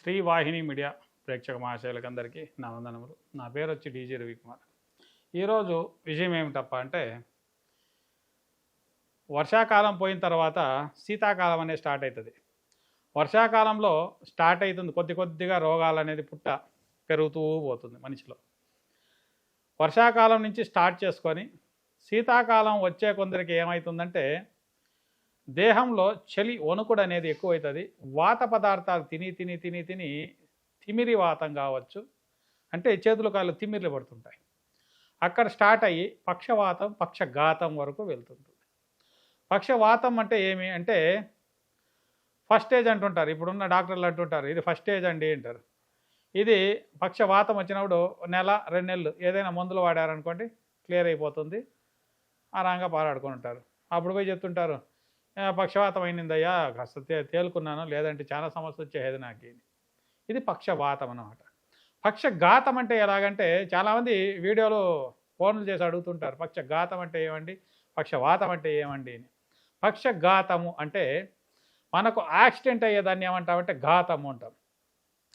శ్రీ వాహిని media ప్రేక్షక మహాశయులకందరికీ నా వందనములు. నా పేరు వచ్చి డీజీ రవికుమార్. ఈరోజు విషయం ఏమిటప్ప అంటే, వర్షాకాలం పోయిన తర్వాత శీతాకాలం అనేది స్టార్ట్ అవుతుంది. వర్షాకాలంలో స్టార్ట్ అవుతుంది కొద్దిగా రోగాలు అనేది పెరుగుతూ పోతుంది మనిషిలో. వర్షాకాలం నుంచి స్టార్ట్ చేసుకొని శీతాకాలం వచ్చే కొందరికి ఏమవుతుందంటే, దేహంలో చలి వణుకుడు అనేది ఎక్కువవుతుంది. వాత పదార్థాలు తిని తిని తిని తిని తిమిరి వాతం కావచ్చు, అంటే చేతులు కాళ్ళు తిమ్మిర్లు పడుతుంటాయి. అక్కడ స్టార్ట్ అయ్యి పక్షవాతం పక్షఘాతం వరకు వెళ్తుంటుంది. పక్షవాతం అంటే ఏమి అంటే, ఫస్ట్ స్టేజ్ అంటుంటారు, ఇప్పుడున్న డాక్టర్లు అంటుంటారు ఇది ఫస్ట్ స్టేజ్ అండి అంటారు. ఇది పక్షవాతం వచ్చినప్పుడు నెల 2 నెలలు ఏదైనా మందులు వాడారనుకోండి క్లియర్ అయిపోతుంది, ఆరాంగా పారాడుకొని ఉంటారు. అప్పుడు పోయి చెప్తుంటారు పక్షవాతం అయిందయ్యా, కాస్త తేలుకున్నాను, లేదంటే చాలా సమస్య వచ్చేది నాకు. ఇది పక్షవాతం అన్నమాట. పక్షఘాతం అంటే ఎలాగంటే, చాలామంది వీడియోలో ఫోన్లు చేసి అడుగుతుంటారు పక్షఘాతం అంటే ఏమండి, పక్షవాతం అంటే ఏమండి అని. పక్షఘాతము అంటే మనకు యాక్సిడెంట్ అయ్యేదాన్ని ఏమంటామంటే ఘాతము అంటాం.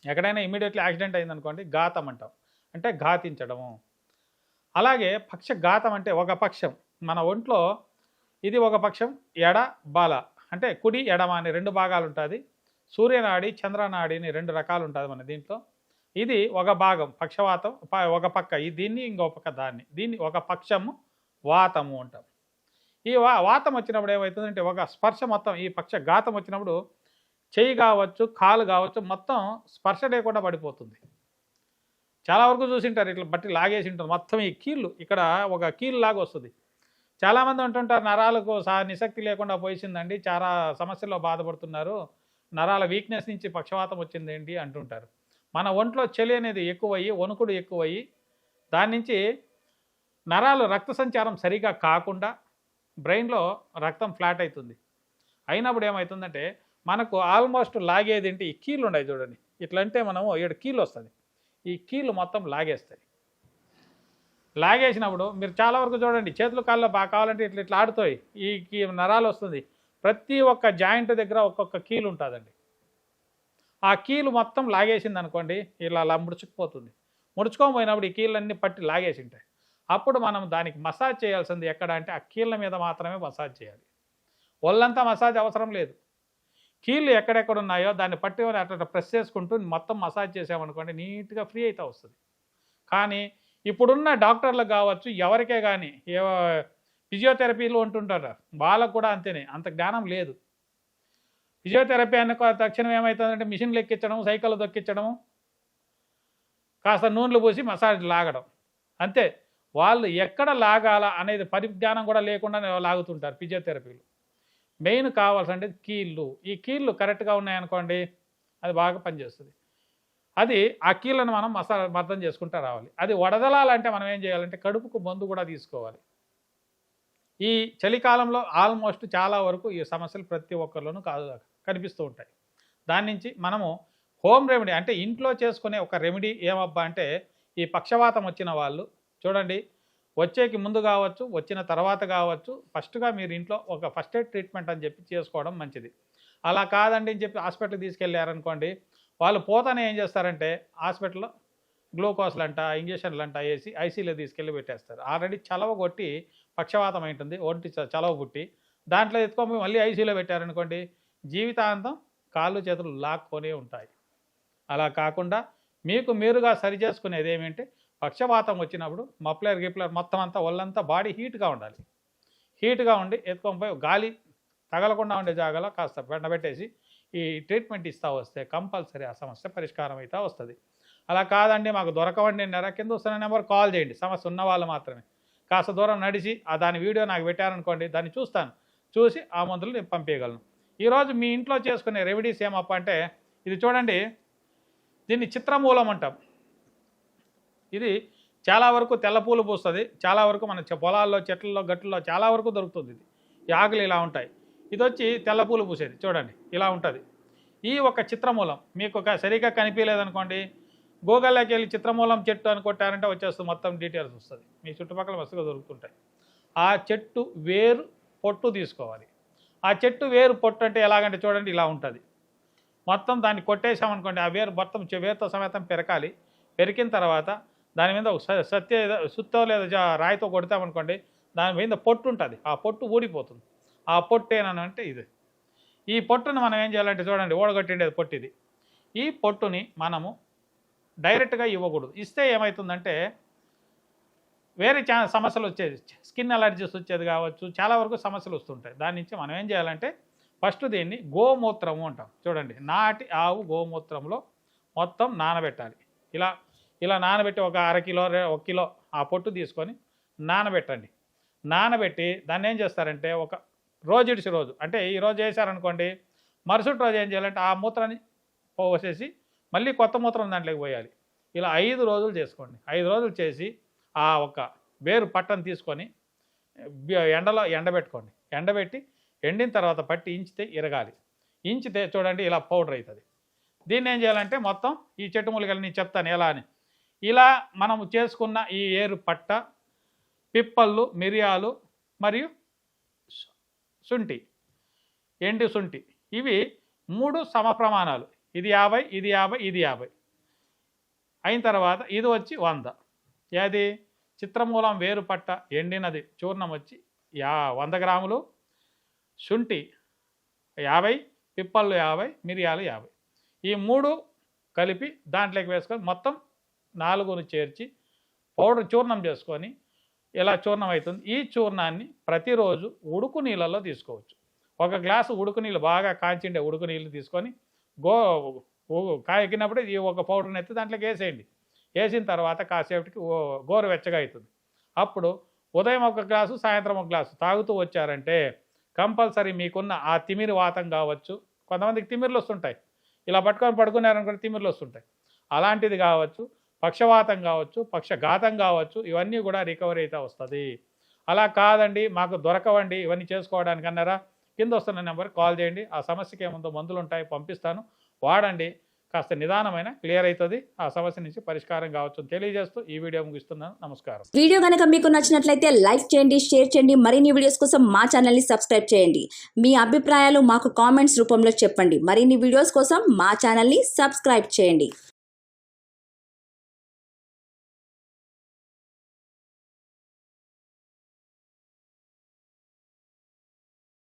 ఎక్కడైనా ఇమీడియట్లీ యాక్సిడెంట్ అయిందనుకోండి ఘాతం అంటాం, అంటే ఘాతించడము. అలాగే పక్షఘాతం అంటే ఒక పక్షం మన ఒంట్లో, ఇది ఒక పక్షం ఎడ బాల అంటే కుడి ఎడమ అని 2 భాగాలు ఉంటుంది. సూర్యనాడి చంద్రనాడి అని 2 రకాలు ఉంటుంది మన దీంట్లో. ఇది ఒక భాగం పక్షవాతం, ఒక పక్క దీన్ని, ఇంకో పక్క దాన్ని. దీన్ని ఒక పక్షము వాతము అంటాం. ఈ వాతం వచ్చినప్పుడు ఏమవుతుందంటే, ఒక స్పర్శ మొత్తం ఈ పక్షఘాతం వచ్చినప్పుడు చెయ్యి కావచ్చు కాలు కావచ్చు మొత్తం స్పర్శ లేకుండా పడిపోతుంది. చాలా వరకు చూసింటారు, ఇట్లా బట్టి లాగేసి ఉంటుంది మొత్తం. ఈ కీళ్ళు ఇక్కడ ఒక కీళ్ళు లాగా వస్తుంది. చాలామంది అంటుంటారు నరాలకు నిశక్తి లేకుండా పోయిందండి, చాలా సమస్యల్లో బాధపడుతున్నారు, నరాల వీక్నెస్ నుంచి పక్షవాతం వచ్చిందేంటి అంటుంటారు. మన ఒంట్లో చలి అనేది ఎక్కువయ్యి వణుకుడు ఎక్కువయ్యి దాని నుంచి నరాలు రక్త సంచారం సరిగా కాకుండా బ్రెయిన్లో రక్తం ఫ్లాట్ అవుతుంది. అయినప్పుడు ఏమవుతుందంటే, మనకు ఆల్మోస్ట్ లాగేదేంటి ఈ కీళ్ళు ఉన్నాయి చూడండి, ఇట్లా అంటే మనము 7 కీళ్ళు వస్తుంది, ఈ కీళ్ళు మొత్తం లాగేస్తాయి. లాగేసినప్పుడు మీరు చాలా వరకు చూడండి చేతులు కాళ్ళలో బాగా కావాలంటే ఇట్లా ఇట్లా ఆడుతాయి, ఈ నరాలు వస్తుంది. ప్రతి ఒక్క జాయింట్ దగ్గర ఒక్కొక్క కీలు ఉంటుందండి. ఆ కీలు మొత్తం లాగేసింది అనుకోండి, ఇలా ముడుచుకుపోతుంది. ముడుచుకోకపోయినప్పుడు ఈ కీళ్ళన్నీ పట్టి లాగేసి ఉంటాయి. అప్పుడు మనం దానికి మసాజ్ చేయాల్సింది ఎక్కడ అంటే, ఆ కీళ్ళ మీద మాత్రమే మసాజ్ చేయాలి. ఒళ్ళంతా మసాజ్ అవసరం లేదు. కీళ్ళు ఎక్కడెక్కడ ఉన్నాయో దాన్ని పట్టి అట్లా ప్రెస్ చేసుకుంటూ మొత్తం మసాజ్ చేసామనుకోండి నీట్గా ఫ్రీ అయితే వస్తుంది. కానీ ఇప్పుడున్న డాక్టర్లకు కావచ్చు ఎవరికే కానీ ఫిజియోథెరపీలు ఉంటుంటారు, వాళ్ళకు కూడా అంతేనే, అంత జ్ఞానం లేదు. ఫిజియోథెరపీ అన్న తక్షణం ఏమవుతుందంటే మిషన్లు ఎక్కించడం, సైకిల్ దొక్కించడము, కాస్త నూనెలు పూసి మసాజ్ లాగడం అంతే. వాళ్ళు ఎక్కడ లాగాల అనేది పరిజ్ఞానం కూడా లేకుండా లాగుతుంటారు ఫిజియోథెరపీలు. మెయిన్ కావాల్సింటే కీళ్ళు. ఈ కీళ్ళు కరెక్ట్గా ఉన్నాయనుకోండి అది బాగా పనిచేస్తుంది. అది ఆ కీళ్ళను మనం అర్థం చేసుకుంటూ రావాలి. అది వడదలాలంటే మనం ఏం చేయాలంటే కడుపుకు మందు కూడా తీసుకోవాలి. ఈ చలికాలంలో ఆల్మోస్ట్ చాలా వరకు ఈ సమస్యలు ప్రతి ఒక్కరిలోనూ కనిపిస్తూ ఉంటాయి. దాని నుంచి మనము హోమ్ రెమెడీ అంటే ఇంట్లో చేసుకునే ఒక రెమెడీ ఏమబ్బా అంటే, ఈ పక్షవాతం వచ్చిన వాళ్ళు చూడండి, వచ్చేకి ముందు కావచ్చు వచ్చిన తర్వాత కావచ్చు, ఫస్ట్గా మీరు ఇంట్లో ఒక ఫస్ట్ ఎయిడ్ ట్రీట్మెంట్ అని చెప్పి చేసుకోవడం మంచిది. అలా కాదండి అని చెప్పి హాస్పిటల్కి తీసుకెళ్ళారనుకోండి, వాళ్ళు పోతానే ఏం చేస్తారంటే హాస్పిటల్లో గ్లూకోజ్లు అంట ఇంజక్షన్లు అంట వేసి ఐసీలో తీసుకెళ్ళి పెట్టేస్తారు. ఆల్రెడీ చలవ కొట్టి పక్షవాతం ఉంటుంది, ఒంటి చలవ పుట్టి దాంట్లో ఎత్తుకొని మళ్ళీ ఐసీలో పెట్టారనుకోండి జీవితాంతం కాళ్ళు చేతులు లాక్కొనే ఉంటాయి. అలా కాకుండా మీకు మీరుగా సరి చేసుకునేది ఏమిటంటే, పక్షవాతం వచ్చినప్పుడు మఫ్లర్ గిప్లర్ మొత్తం అంతా ఒళ్ళంతా బాడీ హీట్గా ఉండాలి. హీట్గా ఉండి ఎత్తుకొని పోయి గాలి తగలకుండా ఉండే జాగాలో కాస్త పెట్టేసి ఈ ట్రీట్మెంట్ ఇస్తూ వస్తే కంపల్సరీ ఆ సమస్య పరిష్కారం అయితే వస్తుంది. అలా కాదండి మాకు దొరకవండి కింద వస్తున్న నెంబర్ కాల్ చేయండి, సమస్య ఉన్న వాళ్ళు మాత్రమే. కాస్త దూరం నడిచి దాని వీడియో నాకు పెట్టారనుకోండి, దాన్ని చూస్తాను, చూసి ఆ మందులు నేను పంపించగలను. ఈరోజు మీ ఇంట్లో చేసుకునే రెమెడీస్ ఏమప్ప అంటే, ఇది చూడండి, దీన్ని చిత్రమూలం అంటాం. ఇది చాలా వరకు తెల్లపూలు పూస్తుంది, చాలా వరకు మన పొలాల్లో చెట్లలో గట్లలో చాలా వరకు దొరుకుతుంది. ఇది ఈ ఆకులు ఇలా ఉంటాయి. ఇది వచ్చి తెల్లపూలు పూసేది చూడండి ఇలా ఉంటుంది. ఈ ఒక చిత్రమూలం మీకు సరిగ్గా కనిపించలేదనుకోండి, గూగల్లోకి వెళ్ళి చిత్రమూలం చెట్టు అని కొట్టారంటే వచ్చేస్తుంది, మొత్తం డీటెయిల్స్ వస్తుంది. మీ చుట్టుపక్కల మస్తుగా దొరుకుతుంటాయి. ఆ చెట్టు వేరు పొట్టు తీసుకోవాలి. ఆ చెట్టు వేరు పొట్టు అంటే ఎలాగంటే చూడండి ఇలా ఉంటుంది. మొత్తం దాన్ని కొట్టేసామనుకోండి, ఆ వేరు మొత్తం వేరుతో సಮೇతం పెరకాలి. పెరికిన తర్వాత దాని మీద ఒక సుత్తో లేదా రాయితో కొడతామనుకోండి, దాని మీద పొట్టు ఉంటుంది, ఆ పొట్టు ఊడిపోతుంది. ఆ పొట్టు ఏనంటే ఇది. ఈ పొట్టును మనం ఏం చేయాలంటే చూడండి, ఓడగొట్టిండేది పొట్టు ఇది. ఈ పొట్టుని మనము డైరెక్ట్గా ఇవ్వకూడదు. ఇస్తే ఏమవుతుందంటే వేరే సమస్యలు వచ్చేది, స్కిన్ అలర్జీస్ వచ్చేది కావచ్చు, చాలా వరకు సమస్యలు వస్తుంటాయి. దాని నుంచి మనం ఏం చేయాలంటే ఫస్ట్ దీన్ని గోమూత్రము అంటాం. చూడండి, నాటి ఆవు గోమూత్రంలో మొత్తం నానబెట్టాలి. ఇలా ఇలా నానబెట్టి ఒక అరకిలో 1 కిలో ఆ పొట్టు తీసుకొని నానబెట్టండి. నానబెట్టి దాన్ని ఏం చేస్తారంటే ఒక రోజు రోజు, అంటే ఈరోజు వేసారనుకోండి, మరుసటి రోజు ఏం చేయాలంటే ఆ మూత్రాన్ని పోసేసి మళ్ళీ కొత్త మూత్రం దాంట్లోకి పోయాలి. ఇలా 5 రోజులు చేసుకోండి. 5 రోజులు చేసి ఆ ఒక వేరు పట్టను తీసుకొని ఎండలో ఎండబెట్టుకోండి. ఎండబెట్టి ఎండిన తర్వాత పట్టి ఇంచితే ఇరగాలి. ఇంచితే చూడండి ఇలా పౌడర్ అవుతుంది. దీన్ని ఏం చేయాలంటే మొత్తం ఈ చెట్టు మూలికలు నేను చెప్తాను ఎలా అని. ఇలా మనము చేసుకున్న ఈ ఏరు పట్ట, పిప్పళ్ళు, మిరియాలు మరియు శుంఠి, ఎండు శుంఠి, ఇవి 3 సమప్రమాణాలు. ఇది 50, ఇది 50, ఇది 50 అయిన తర్వాత ఇది వచ్చి 100. ఏది చిత్రమూలం వేరు పట్ట ఎండినది చూర్ణం వచ్చి 100 గ్రాములు, శుంఠి 50, పిప్పళ్ళు 50, మిరియాలు 50. ఈ 3 కలిపి దాంట్లోకి వేసుకొని మొత్తం 4ను చేర్చి పౌడర్ చూర్ణం చేసుకొని ఇలా చూర్ణం అవుతుంది. ఈ చూర్ణాన్ని ప్రతిరోజు ఉడుకు నీళ్ళల్లో తీసుకోవచ్చు. 1 గ్లాసు ఉడుకు నీళ్ళు, బాగా కాంచిండే ఉడుకు నీళ్ళు తీసుకొని కాగినప్పుడు ఈ ఒక పౌడర్ని ఎత్తి దాంట్లోకి వేసేయండి. వేసిన తర్వాత కాసేపటికి గోరువెచ్చగా అవుతుంది. అప్పుడు ఉదయం 1 గ్లాసు, సాయంత్రం 1 గ్లాసు తాగుతూ వచ్చారంటే కంపల్సరీ మీకున్న ఆ తిమిరి వాతం కావచ్చు, కొంతమందికి తిమిర్లు వస్తుంటాయి, ఇలా పట్టుకొని పడుకున్నారనుకుంటే తిమిర్లు వస్తుంటాయి, అలాంటిది కావచ్చు, పక్షవాతం కావచ్చు, పక్షఘాతం కావచ్చు, ఇవన్నీ కూడా రికవరీ అయితే వస్తుంది. అలా కాదండి మాకు దొరకవండి ఇవన్నీ చేసుకోవడానికి అన్నారా, కింద వస్తున్న నెంబర్కి కాల్ చేయండి. ఆ సమస్యకి ఏముందో మందులు ఉంటాయి, పంపిస్తాను, వాడండి. కాస్త నిదానమైన క్లియర్ అవుతుంది, ఆ సమస్య నుంచి పరిష్కారం కావచ్చు తెలియజేస్తూ ఈ వీడియో ముగిస్తున్నాను. నమస్కారం. వీడియో కనుక మీకు నచ్చినట్లయితే లైక్ చేయండి, షేర్ చేయండి. మరిన్ని వీడియోస్ కోసం మా ఛానల్ని సబ్స్క్రైబ్ చేయండి. మీ అభిప్రాయాలు మాకు కామెంట్స్ రూపంలో చెప్పండి. మరిన్ని వీడియోస్ కోసం మా ఛానల్ని సబ్స్క్రైబ్ చేయండి.